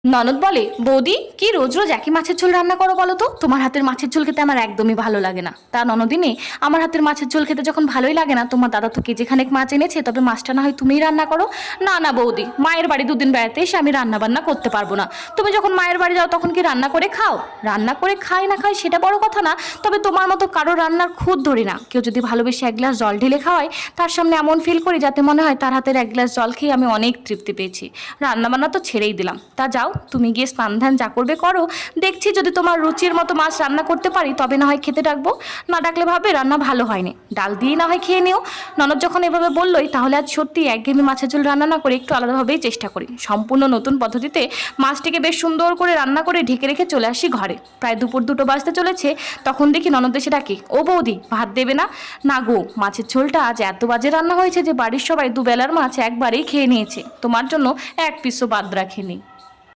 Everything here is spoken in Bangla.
ননদ বলে, বৌদি কি রোজ রোজ একই মাছের ঝোল রান্না করো বলো তো? তোমার হাতের মাছের ঝোল খেতে আমার একদমই ভালো লাগে না। তা ননদিনী, আমার হাতের মাছের ঝোল খেতে যখন ভালোই লাগে না, তোমার দাদা তো কেজিখানেক মাছ এনেছে, তবে মাছটা না হয় তুমিই রান্না করো। না না বৌদি, মায়ের বাড়ি দুদিন বেড়াতে এসে আমি রান্না বান্না করতে পারবো না। তুমি যখন মায়ের বাড়ি যাও তখন কি রান্না করে খাও? রান্না করে খাই না খাই সেটা বড় কথা না, তবে তোমার মতো কারো রান্নার খুঁত ধরি না। কেউ যদি ভালোবেসে এক গ্লাস জল ঢেলে খাওয়ায়, তার সামনে এমন ফিল করি যাতে মনে হয় তার হাতের এক গ্লাস জল খেয়ে আমি অনেক তৃপ্তি পেয়েছি। রান্না বান্না তো ছেড়েই দিলাম। তা যাও, তুমি গিয়ে স্নান ধ্যান যা করবে করো। দেখছি যদি তোমার রুচির মতো মাছ রান্না করতে পারি তবে না হয় খেতে ডাকবো, না ডাকলে ভাবে রান্না ভালো হয়নি, ডাল দিয়ে না হয় খেয়ে নিও। ননদ যখন এভাবে বললোই, তাহলে আজ সত্যি একঘেয়েমি মাছের ঝোল রান্না না করে একটু আলাদাভাবেই চেষ্টা করি। সম্পূর্ণ নতুন পদ্ধতিতে মাছটিকে বেশ সুন্দর করে রান্না করে ঢেকে রেখে চলে আসি ঘরে। প্রায় দুপুর 2টো বাজতে চলেছে, তখন দেখি ননদ এসে ডাকে, ও বৌদি ভাত দেবে না? না গো, মাছের ঝোলটা আজ এত বাজে রান্না হয়েছে যে বাড়ির সবাই দুবেলার মাছ একবারেই খেয়ে নিয়েছে, তোমার জন্য এক পিসও বাদ রাখেনি।